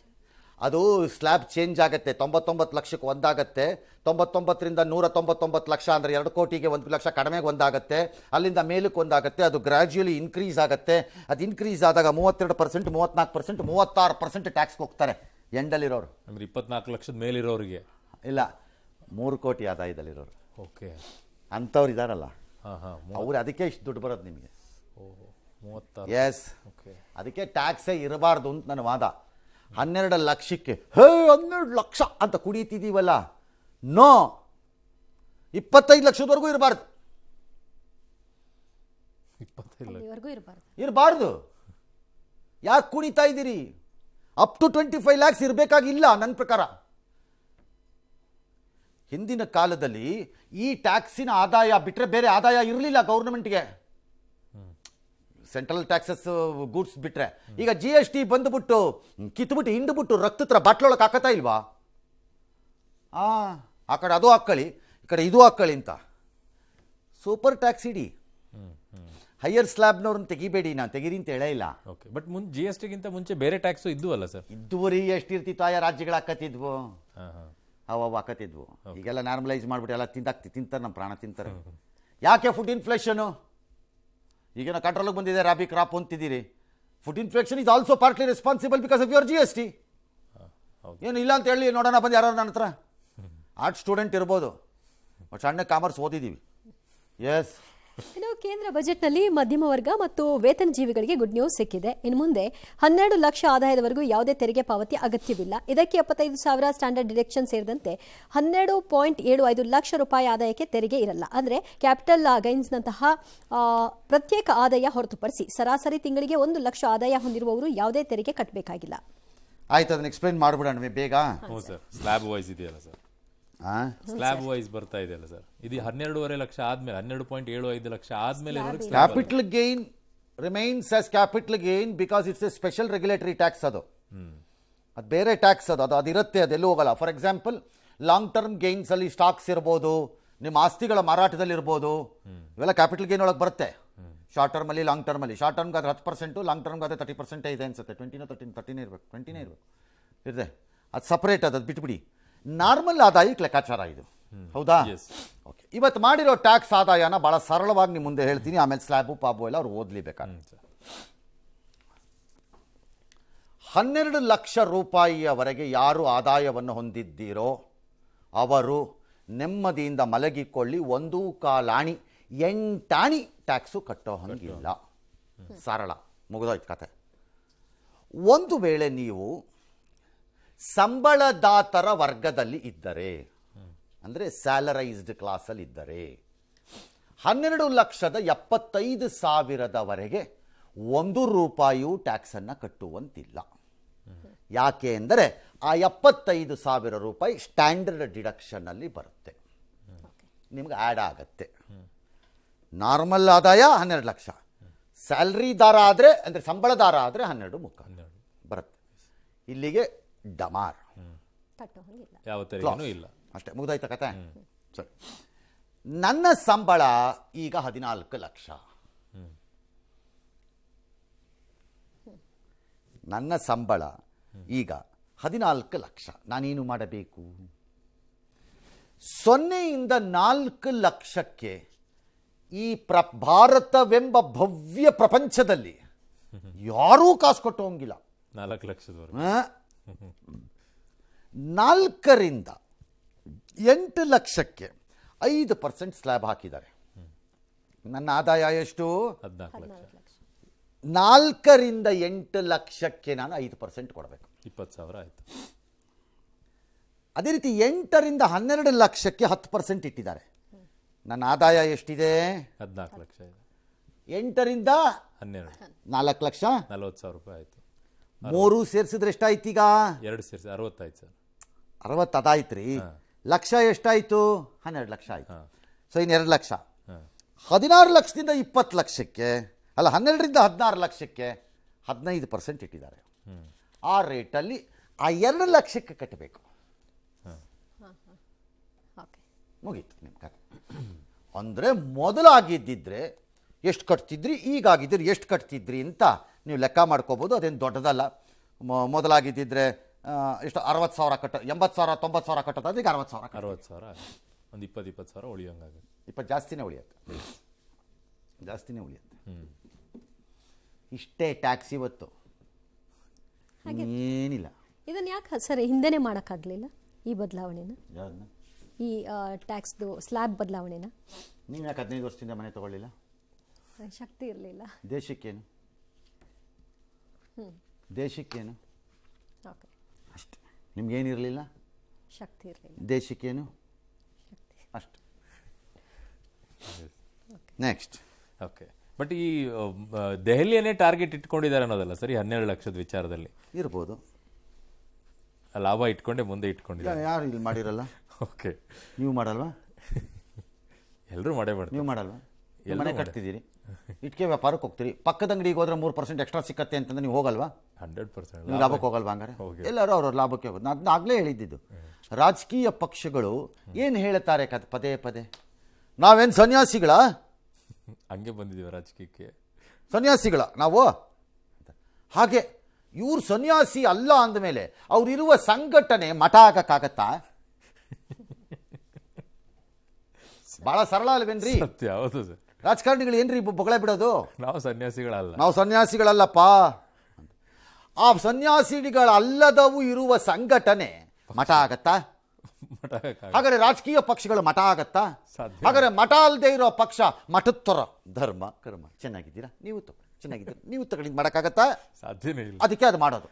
ಅದು ಸ್ಲ್ಯಾಬ್ ಚೇಂಜ್ ಆಗುತ್ತೆ. 99 ಲಕ್ಷಕ್ಕೆ ಒಂದಾಗತ್ತೆ, 99ರಿಂದ 199 ಲಕ್ಷ ಅಂದರೆ 2 ಕೋಟಿಗೆ 1 ಲಕ್ಷ ಕಡಿಮೆಗೆ ಒಂದಾಗತ್ತೆ, ಅಲ್ಲಿಂದ ಮೇಲಕ್ಕೆ ಒಂದಾಗತ್ತೆ. ಅದು ಗ್ರ್ಯಾಜುಯಲಿ ಇನ್ಕ್ರೀಸ್ ಆಗುತ್ತೆ. ಅದು ಇನ್ಕ್ರೀಸ್ ಆದಾಗ 32%, 34%, 36% ಟ್ಯಾಕ್ಸ್ಗೆ ಹೋಗ್ತಾರೆ. ಎಂಡಲ್ಲಿರೋರು ಅಂದ್ರೆ 24 ಲಕ್ಷದ ಮೇಲಿರೋರಿಗೆ. ಇಲ್ಲ 3 ಕೋಟಿ ಆದಾಯದಲ್ಲಿರೋರು ಓಕೆ. ಅಂಥವ್ರು ಇದಾರಲ್ಲ ಹಾಂ ಹಾಂ. ಅವ್ರು ಅದಕ್ಕೆ ಇಷ್ಟು ದುಡ್ಡು ಬರೋದು ನಿಮಗೆ. ಓಹೋ 36. Yes, okay. ಅದಕ್ಕೆ ಟ್ಯಾಕ್ಸೇ ಇರಬಾರ್ದು ಅಂತ ನನ್ನ ವಾದ. 12 ಲಕ್ಷಕ್ಕೆ 12 ಲಕ್ಷ ಅಂತ ಕುಡಿತೀವಲ್ಲ, ನೋ, 25 ಲಕ್ಷದವರೆಗೂ ಇರಬಾರ್ದು. 25 ಲಕ್ಷ ಅಲ್ಲಿವರೆಗೂ ಇರಬಾರ್ದು. ಇರಬಾರ್ದು. ಯಾಕೆ ಕುಣಿತಾ ಇದ್ದೀರಿ? ಅಪ್ ಟು 25 ಲ್ಯಾಕ್ಸ್ ಇರಬೇಕಾಗಿಲ್ಲ ನನ್ನ ಪ್ರಕಾರ. ಹಿಂದಿನ ಕಾಲದಲ್ಲಿ ಈ ಟ್ಯಾಕ್ಸಿನ ಆದಾಯ ಬಿಟ್ಟರೆ ಬೇರೆ ಆದಾಯ ಇರಲಿಲ್ಲ ಗೌರ್ಮೆಂಟ್ಗೆ, ಸೆಂಟ್ರಲ್ ಟ್ಯಾಕ್ಸಸ್ ಗೂಡ್ಸ್ ಬಿಟ್ಟರೆ. ಈಗ GST ಬಂದುಬಿಟ್ಟು ಕಿತ್ಬಿಟ್ಟು ಹಿಂಡ್ಬಿಟ್ಟು ರಕ್ತತ್ರ ಬಾಟ್ಲೊಳಗೆ ಹಾಕತ್ತಾ ಇಲ್ವಾ? ಆ ಕಡೆ ಅದು ಹಾಕ್ಕೊಳ್ಳಿ, ಈ ಕಡೆ ಇದು ಹಾಕ್ಕೊಳ್ಳಿ ಅಂತ ಸೂಪರ್ ಟ್ಯಾಕ್ಸ್ ಇಡಿ. ಹೈಯರ್ ಸ್ಲ್ಯಾಬ್ನವ್ರನ್ನ ತೆಗಿಬೇಡಿ, ನಾನು ತೆಗೀರಿ ಅಂತ ಹೇಳೇ ಇಲ್ಲ. ಓಕೆ. ಬಟ್ GST ಗಿಂತ ಮುಂಚೆ ಬೇರೆ ಟ್ಯಾಕ್ಸು ಇದ್ದುವಲ್ಲ ಸರ್? ಇದ್ದುವರಿ ಎಷ್ಟಿರ್ತಿತ್ತು, ಆಯಾ ರಾಜ್ಯಗಳು ಹಾಕತ್ತಿದ್ವು, ಹಾಂ ಹಾಂ. ಅವ ಹಾಕತ್ತಿದ್ವು. ಈಗೆಲ್ಲ ನಾರ್ಮಲೈಸ್ ಮಾಡಿಬಿಟ್ಟು ಎಲ್ಲ ತಿಂತಾರೆ, ನಮ್ಮ ಪ್ರಾಣ ತಿಂತಾರೆ. ಯಾಕೆ ಫುಡ್ ಇನ್ಫ್ಲೇಷನು ಈಗೇನೋ ಕಂಟ್ರೋಲಿಗೆ ಬಂದಿದೆ, ರಾಬಿ ಕ್ರಾಪ್ ಅಂತಿದ್ದೀರಿ. Food inflation is also partly responsible because of your GST. ಏನು ಇಲ್ಲ ಅಂತ ಹೇಳಿ ನೋಡೋಣ ಬಂದು ಯಾರು ನನ್ನ ಹತ್ರ. ಆರ್ಟ್ ಸ್ಟೂಡೆಂಟ್ ಇರ್ಬೋದು, ಸಣ್ಣ ಕಾಮರ್ಸ್ ಓದಿದ್ದೀವಿ. ಎಸ್. ಇನ್ನು ಕೇಂದ್ರ ಬಜೆಟ್ನಲ್ಲಿ ಮಧ್ಯಮ ವರ್ಗ ಮತ್ತು ವೇತನ ಜೀವಿಗಳಿಗೆ ಗುಡ್ ನ್ಯೂಸ್ ಸಿಕ್ಕಿದೆ. ಇನ್ನು ಮುಂದೆ 12 ಲಕ್ಷ ಆದಾಯದವರೆಗೂ ಯಾವುದೇ ತೆರಿಗೆ ಪಾವತಿ ಅಗತ್ಯವಿಲ್ಲ. ಇದಕ್ಕೆ 75,000 ಸ್ಟ್ಯಾಂಡರ್ಡ್ ಡಿಡಕ್ಷನ್ ಸೇರಿದಂತೆ 12.75 ಲಕ್ಷ ರೂಪಾಯಿ ಆದಾಯಕ್ಕೆ ತೆರಿಗೆ ಇರಲ್ಲ. ಅಂದರೆ ಕ್ಯಾಪಿಟಲ್ ಗೈನ್ಸ್ನಂತಹ ಪ್ರತ್ಯೇಕ ಆದಾಯ ಹೊರತುಪಡಿಸಿ ಸರಾಸರಿ ತಿಂಗಳಿಗೆ 1 ಲಕ್ಷ ಆದಾಯ ಹೊಂದಿರುವವರು ಯಾವುದೇ ತೆರಿಗೆ ಕಟ್ಟಬೇಕಾಗಿಲ್ಲ. ಆಯ್ತು, ಅದನ್ನ ಎಕ್ಸ್ಪ್ಲೈನ್ ಮಾಡಿಬಿಡೋಣ ಬೇಗ. ಹ್ಞೂ ಸರ್. ಸ್ಲ್ಯಾಬ್ ವೈಸ್ ಇದೆಯಲ್ಲ ಸರ್, ಸ್ಲ್ಯಾಬ್ ವೈಸ್ ಬರ್ತಾ ಇದೆಯಲ್ಲ ಸರ್. ಇದು 12.5 ಲಕ್ಷ ಆದ್ಮೇಲೆ 12.75 ಲಕ್ಷ ಆದ್ಮೇಲೆ capital gain remains as capital gain because it's A special regulatory tax. ಅದು ಬೇರೆ ಟ್ಯಾಕ್ಸ್, ಅದಿರುತ್ತೆ, ಅದೆಲ್ಲೂ ಹೋಗಲ್ಲ. For example long term gains ಅಲ್ಲಿ ಸ್ಟಾಕ್ಸ್ ಇರ್ಬೋದು, ನಿಮ್ಮ ಆಸ್ತಿಗಳ ಮಾರಾಟದಲ್ಲಿ ಇರ್ಬೋದು, ಇವೆಲ್ಲ ಕ್ಯಾಪಿಟಲ್ ಗೇನ್ ಒಳಗೆ ಬರುತ್ತೆ. ಶಾರ್ಟ್ ಟರ್ಮಲ್ಲಿ, ಲಾಂಗ್ ಟರ್ಮಲ್ಲಿ. ಶಾರ್ಟ್ ಟರ್ಮ್ಗೆ ಅದು 10%, ಲಾಂಗ್ ಟರ್ಮ್ಗೆ ಅದು 30% ಇದೆ ಅನ್ಸುತ್ತೆ. 20 ಇರಬೇಕು, 20 ಇರಬೇಕು, ಇದೆ. ಅದು ಸಪ್ರೇಟ್, ಅದು ಬಿಟ್ಬಿಡಿ. ನಾರ್ಮಲ್ ಆದಾಯಕ್ಕೆ ಲೆಕ್ಕಾಚಾರ ಇದು, ಹೌದಾ? ಓಕೆ. ಇವತ್ತು ಮಾಡಿರೋ ಟ್ಯಾಕ್ಸ್ ಆದಾಯನ ಭಾಳ ಸರಳವಾಗಿ ನಿಮ್ಮ ಮುಂದೆ ಹೇಳ್ತೀನಿ, ಆಮೇಲೆ ಸ್ಲ್ಯಾಬು ಪಾಬು ಎಲ್ಲ ಅವ್ರು ಓದಲೇಬೇಕಾಗುತ್ತೆ. 12 ಲಕ್ಷ ರೂಪಾಯಿಯವರೆಗೆ ಯಾರು ಆದಾಯವನ್ನು ಹೊಂದಿದ್ದೀರೋ ಅವರು ನೆಮ್ಮದಿಯಿಂದ ಮಲಗಿಕೊಳ್ಳಿ. 1.25 ಆಣಿ 8 ಆಣಿ ಟ್ಯಾಕ್ಸು ಕಟ್ಟೋ ಹಂಗಿಲ್ಲ. ಸರಳ, ಮುಗಿದೋಯ್ತು ಕತೆ. ಒಂದು ವೇಳೆ ನೀವು ಸಂಬಳದಾತರ ವರ್ಗದಲ್ಲಿ ಇದ್ದರೆ, ಅಂದರೆ ಸ್ಯಾಲರೈಸ್ಡ್ ಕ್ಲಾಸಲ್ಲಿ ಇದ್ದರೆ, 12,75,000ವರೆಗೆ 1 ರೂಪಾಯಿಯೂ ಟ್ಯಾಕ್ಸನ್ನು ಕಟ್ಟುವಂತಿಲ್ಲ. ಯಾಕೆ ಅಂದರೆ ಆ 75,000 ರೂಪಾಯಿ ಸ್ಟ್ಯಾಂಡರ್ಡ್ ಡಿಡಕ್ಷನ್ನಲ್ಲಿ ಬರುತ್ತೆ, ನಿಮ್ಗೆ ಆ್ಯಡ್ ಆಗತ್ತೆ. ನಾರ್ಮಲ್ ಆದಾಯ 12 ಲಕ್ಷ, ಸ್ಯಾಲ್ರಿದಾರ ಆದರೆ ಅಂದರೆ ಸಂಬಳದಾರ ಆದರೆ 12.25 ಬರುತ್ತೆ. ಇಲ್ಲಿಗೆ ಡಮಾರ್, ಯಾವ ತೆರಿಗೆನೂ ಇಲ್ಲ. ಅಷ್ಟೇ, ಮುಗಿದೋಯ್ತ ಕತೆ. ಸರಿ, ನನ್ನ ಸಂಬಳ ಈಗ 14 ಲಕ್ಷ. ನನ್ನ ಸಂಬಳ ಈಗ 14 ಲಕ್ಷ. ನಾನೇನು ಮಾಡಬೇಕು? 0ಯಿಂದ 4 ಲಕ್ಷಕ್ಕೆ ಈ ಭಾರತವೆಂಬ ಭವ್ಯ ಪ್ರಪಂಚದಲ್ಲಿ ಯಾರೂ ಕಾಸು ಕೊಟ್ಟೋಂಗಿಲ್ಲ. 4 ಲಕ್ಷದವರೆಗೆ. 4ರಿಂದ 8 ಲಕ್ಷಕ್ಕೆ 5% ಸ್ಲ್ಯಾಬ್ ಹಾಕಿದ್ದಾರೆ. ನನ್ನ ಆದಾಯ ಎಷ್ಟು? 14 ಲಕ್ಷ. 4ರಿಂದ 8 ಲಕ್ಷಕ್ಕೆ ನಾನು 5% ಕೊಡಬೇಕು, 20,000 ಆಯ್ತು. ಅದೇ ರೀತಿ 8ರಿಂದ 12 ಲಕ್ಷಕ್ಕೆ 10% ಇಟ್ಟಿದ್ದಾರೆ. ನನ್ನ ಆದಾಯ ಎಷ್ಟಿದೆ? 14 ಲಕ್ಷ ಇದೆ. 8ರಿಂದ 12 4 ಲಕ್ಷ 40,000 ರೂಪಾಯಿ ಆಯ್ತು. 3 ಸೇರಿಸಿದ್ರೆ ಎಷ್ಟಾಯ್ತು? ಈಗ 2 ಸೇರಿಸಿ 60 ಆಯ್ತು ಸರ್. 60 ಅದಾಯ್ತು ರೀ. ಲಕ್ಷ ಎಷ್ಟಾಯ್ತು? 12 ಲಕ್ಷ ಆಯ್ತು. ಸೊ ಇನ್ನು 2 ಲಕ್ಷ. 16 ಲಕ್ಷದಿಂದ 20 ಲಕ್ಷಕ್ಕೆ ಅಲ್ಲ, 12ರಿಂದ 16 ಲಕ್ಷಕ್ಕೆ 15% ಇಟ್ಟಿದ್ದಾರೆ. ಆ ರೇಟಲ್ಲಿ ಆ 2 ಲಕ್ಷಕ್ಕೆ ಕಟ್ಟಬೇಕು. ಮುಗೀತು ನಿಮ್ಮ ಕತೆ. ಅಂದರೆ ಮೊದಲಾಗಿದ್ದಿದ್ರೆ ಎಷ್ಟು ಕಟ್ತಿದ್ರಿ, ಈಗಾಗಿದ್ದರೆ ಎಷ್ಟು ಕಟ್ತಿದ್ರಿ ಅಂತ ನೀವು ಲೆಕ್ಕ ಮಾಡ್ಕೋಬೋದು. ಅದೇನು ದೊಡ್ಡದಲ್ಲ. ಮೊದಲಾಗಿದ್ದಿದ್ರೆ ಎಷ್ಟು 60,000 ಕಟ್ಟ, 80,000 90,000 ಕಟ್ಟೋದು, ಈಗ 60,000 60,000 ಒಂದು 20,000 ಉಳಿಯೋಂಗಾಗುತ್ತೆ. 20 ಜಾಸ್ತಿನೇ ಉಳಿಯುತ್ತೆ, ಜಾಸ್ತಿನೇ ಉಳಿಯುತ್ತೆ. ಇಷ್ಟೇ ಟ್ಯಾಕ್ಸ್ ಇವತ್ತು, ಏನಿಲ್ಲ. ಇದನ್ನ ಯಾಕೆ ಸರ್ ಹಿಂದೆನೇ ಮಾಡೋಕ್ಕಾಗಲಿಲ್ಲ ಈ ಬದಲಾವಣೆನ, ಯಾರನ್ನ ಈ ಟ್ಯಾಕ್ಸ್ದು ಸ್ಲ್ಯಾಬ್ ಬದಲಾವಣೆನ? ನೀವು ಯಾಕೆ 15 ವರ್ಷದಿಂದ ಮನೆ ತಗೊಳ್ಳಿಲ್ಲ? ಶಕ್ತಿ ಇರಲಿಲ್ಲ. ದೇಶಕ್ಕೇನು ದೇಶಕ್ಕೇನು ಓಕೆ, ಅಷ್ಟೆ. ನಿಮ್ಗೇನಿರಲಿಲ್ಲ, ಶಕ್ತಿ ಇರಲಿಲ್ಲ. ದೇಶಕ್ಕೇನು ಅಷ್ಟು. ನೆಕ್ಸ್ಟ್. ಓಕೆ, ಬಟ್ ಈ ದೆಹಲಿಯನ್ನೇ ಟಾರ್ಗೆಟ್ ಇಟ್ಕೊಂಡಿದ್ದಾರೆ ಅನ್ನೋದಲ್ಲ ಸರಿ 12 ಲಕ್ಷದ ವಿಚಾರದಲ್ಲಿ ಇರ್ಬೋದು, ಲಾಭ ಇಟ್ಕೊಂಡೆ ಮುಂದೆ ಇಟ್ಕೊಂಡಿದ್ದಾರೆ. ಯಾರು ಇಲ್ಲಿ ಮಾಡಿರಲ್ಲ? ಓಕೆ, ನೀವು ಮಾಡಲ್ವಾ? ಎಲ್ಲರೂ ಮಾಡೇ ಮಾಡ್ತಾರೆ. ನೀವು ಮಾಡಲ್ವಾ? ಎಲ್ಲರೂ ಮನೆ ಕಟ್ತಿದ್ದೀರಿ, ಇಟ್ಕೆ ವ್ಯಾಪಾರಕ್ಕೆ ಹೋಗ್ತೀರಿ, ಪಕ್ಕದ ಅಂಗಡಿಗೆ ಹೋದ್ರೆ 3% ಎಕ್ಸ್ಟ್ರಾ ಸಿಕ್ಕತ್ತೆ ಅಂತಂದ್ರೆ ನೀವು ಹೋಗಲ್ವಾ? 100% ನೀವು ಲಾಭಕ್ಕೆ ಹೋಗಲ್ವಾ? ಹಂಗಾರೆ ಎಲ್ಲರೂ ಅವ್ರ ಲಾಭಕ್ಕೆ ಹೋಗೋದು. ನಾನು ಆಗಲೇ ಹೇಳಿದ್ದು, ರಾಜಕೀಯ ಪಕ್ಷಗಳು ಏನು ಹೇಳ್ತಾರೆ ಪದೇ ಪದೇ, ನಾವೇನು ಸನ್ಯಾಸಿಗಳ, ಹಂಗೆ ಬಂದಿದ್ದೀವಿ ರಾಜಕೀಯಕ್ಕೆ, ಸನ್ಯಾಸಿಗಳ ನಾವು. ಹಾಗೆ ಇವ್ರು ಸನ್ಯಾಸಿ ಅಲ್ಲ ಅಂದಮೇಲೆ ಅವ್ರಿರುವ ಸಂಘಟನೆ ಮಠ ಆಗಕ್ಕಾಗತ್ತಾ? ಬಹಳ ಸರಳ ಅಲ್ವೇನ್ರಿ? ಸತ್ಯ, ಹೌದು ಸರ್. ರಾಜಕಾರಣಿಗಳು ಏನ್ರಿ ಬೊಗಳೆ ಬಿಡೋದು? ನಾವು ಸನ್ಯಾಸಿಗಳಲ್ಲ. ನಾವು ಸನ್ಯಾಸಿಗಳಲ್ಲಪ್ಪ. ಆ ಸನ್ಯಾಸಿಗಳಲ್ಲದವು ಇರುವ ಸಂಘಟನೆ ಮಠ ಆಗತ್ತಾ? ಮಠ ಆಗಕ್ಕಾಗಲ್ಲ. ಹಾಗಾದ್ರೆ ರಾಜಕೀಯ ಪಕ್ಷಗಳು ಮಠ ಆಗತ್ತಾ? ಸಾಧ್ಯ. ಹಾಗಾದ್ರೆ ಮಠ ಅಲ್ಲದೆ ಇರೋ ಪಕ್ಷ ಮಠತ್ತರ ಧರ್ಮ ಕರ್ಮ. ಚೆನ್ನಾಗಿದ್ದೀರಾ ನೀವು? ಚೆನ್ನಾಗಿದ್ದೀರಾ ನೀವು? ತಗೊಂಡು ಮಾಡೋಕ್ಕಾಗತ್ತಾ? ಸಾಧ್ಯನೇ ಇಲ್ಲ. ಅದಕ್ಕೆ ಅದು ಮಾಡೋದು.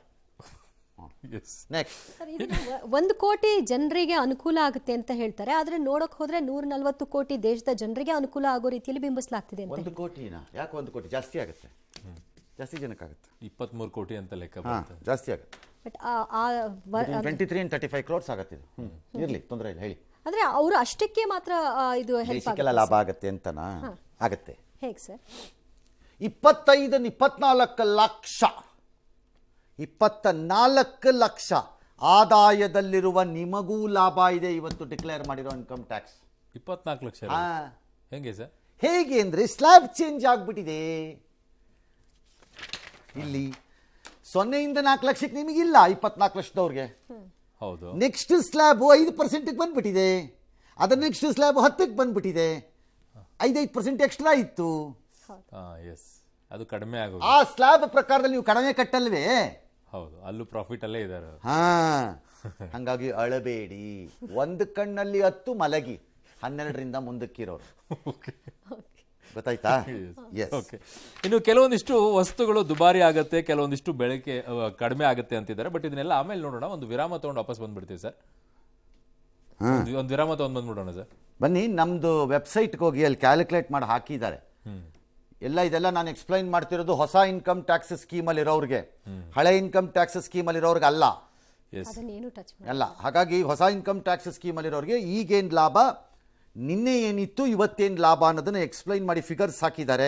ಎಸ್. ನೆಕ್ಸ್ಟ್. ಸರ್, ಇದನ್ನ 1 ಕೋಟಿ ಜನರಿಗೆ ಅನುಕೂಲ ಆಗುತ್ತೆ ಅಂತ ಹೇಳ್ತಾರೆ, ಆದ್ರೆ ನೋಡಕ್ ಹೋದ್ರೆ 140 ಕೋಟಿ ದೇಶದ ಜನರಿಗೆ ಅನುಕೂಲ ಆಗೋ ರೀತಿಯಲ್ಲಿ ಬಿಂಬಿಸಲಾಗ್ತಿದೆ ಅಂತ. 1 ಕೋಟಿನಾ? ಯಾಕೆ 1 ಕೋಟಿ? ಜಾಸ್ತಿ ಆಗುತ್ತೆ, ಜಾಸ್ತಿ ಜನಕ್ಕಾಗುತ್ತೆ. 23 ಕೋಟಿ ಅಂತ ಲೆಕ್ಕ ಹಾಂ, ಬರುತ್ತೆ. ಜಾಸ್ತಿ ಆಗುತ್ತೆ. ಬಟ್ 23 and 35 crores ಆಗತ್ತೆ ಇದು. ಇರ್ಲಿ, ತೊಂದರೆ ಇಲ್ಲ, ಹೇಳಿ. ಆದ್ರೆ ಅವರು ಅಷ್ಟಕ್ಕೆ ಮಾತ್ರ ಇದು ಹೆಲ್ಪ್ ದೇಶಕ್ಕೆಲ್ಲ ಆಗುತ್ತೆ. ಲಾಭ ಆಗತ್ತೆ ಅಂತನಾ? ಆಗತ್ತೆ. ಹೇಗೆ ಸರ್? 24 ಲಕ್ಷ 24 ಲಕ್ಷ ಆದಾಯದಲ್ಲಿರುವ ನಿಮಗೂ ಲಾಭ ಇದೆ ಇವತ್ತು ಡಿಕ್ಲೇರ್ ಮಾಡಿರೋ ಇನ್ಕಮ್ ಟ್ಯಾಕ್ಸ್. 24 ಲಕ್ಷ ಹೆಂಗೆ ಸರ್? ಹೇಗೆ ಅಂದ್ರೆ ಸ್ಲ್ಯಾಬ್ ಚೇಂಜ್ ಆಗ್ಬಿಟ್ಟಿದೆ. ಇಲ್ಲಿ 0 ಇಂದ 4 ಲಕ್ಷಕ್ಕೆ ನಿಮಗಿಲ್ಲ, 24 ಲಕ್ಷದವ್ರಿಗೆ. ಹೌದು. ನೆಕ್ಸ್ಟ್ ಸ್ಲ್ಯಾಬ್ 5% ಬಂದ್ಬಿಟ್ಟಿದೆ, ಅದರ ನೆಕ್ಸ್ಟ್ ಸ್ಲ್ಯಾಬ್ 10 ಬಂದ್ಬಿಟ್ಟಿದೆ, 5% ಎಕ್ಸ್ಟ್ರಾ ಇತ್ತು. ಎಸ್, ಅದು ಕಡಿಮೆ ಆಗೋದು. ಆ ಸ್ಲ್ಯಾಬ್ ಪ್ರಕಾರದಲ್ಲಿ ನೀವು ಕಡಿಮೆ ಕಟ್ಟಲ್ವೇ? ಹೌದು, ಅಲ್ಲೂ ಪ್ರಾಫಿಟ್ ಅಲ್ಲೇ ಇದ್ದಾರೆ. ಹಾ, ಹಂಗಾಗಿ ಅಳಬೇಡಿ. ಒಂದು ಕಣ್ಣಲ್ಲಿ 10 ಮಲಗಿ 12ರಿಂದ ಮುಂದಕ್ಕಿರೋರು. ಗೊತ್ತಾಯ್ತಾ? ಓಕೆ, ಇನ್ನು ಕೆಲವೊಂದಿಷ್ಟು ವಸ್ತುಗಳು ದುಬಾರಿ ಆಗುತ್ತೆ, ಕೆಲವೊಂದಿಷ್ಟು ಬೆಳಕೆ ಕಡಿಮೆ ಆಗುತ್ತೆ ಅಂತಿದ್ದಾರೆ. ಬಟ್ ಇದನ್ನೆಲ್ಲ ಆಮೇಲೆ ನೋಡೋಣ. ಒಂದು ವಿರಾಮ ತಗೊಂಡು ವಾಪಸ್ ಬಂದ್ಬಿಡ್ತೀವಿ ಸರ್. ಒಂದು ವಿರಾಮ ತಗೊಂಡು ಬಂದ್ಬಿಡೋಣ ಸರ್. ಬನ್ನಿ, ನಮ್ದು ವೆಬ್ಸೈಟ್ಗೆ ಹೋಗಿ ಅಲ್ಲಿ ಕ್ಯಾಲ್ಕುಲೇಟ್ ಮಾಡಿ ಹಾಕಿದ್ದಾರೆ ಎಲ್ಲ. ಇದೆಲ್ಲ ನಾನು ಎಕ್ಸ್ಪ್ಲೈನ್ ಮಾಡ್ತಿರೋದು ಹೊಸ ಇನ್ಕಮ್ ಟ್ಯಾಕ್ಸ್ ಸ್ಕೀಮಲ್ಲಿ ಇರೋರಿಗೆ, ಹಳೆ ಇನ್ಕಮ್ ಟ್ಯಾಕ್ಸ್ ಸ್ಕೀಮಲ್ಲಿ ಇರೋರ್ಗೆ ಅಲ್ಲ. ಅದನ್ನೇನು ಟಚ್ ಅಲ್ಲ. ಹಾಗಾಗಿ ಹೊಸ ಇನ್ಕಮ್ ಟ್ಯಾಕ್ಸ್ ಸ್ಕೀಮಲ್ಲಿ ಇರೋರಿಗೆ ಈಗೇನು ಲಾಭ, ನಿನ್ನೆ ಏನಿತ್ತು, ಇವತ್ತೇನು ಲಾಭ ಅನ್ನೋದನ್ನ ಎಕ್ಸ್ಪ್ಲೈನ್ ಮಾಡಿ ಫಿಗರ್ಸ್ ಹಾಕಿದ್ದಾರೆ.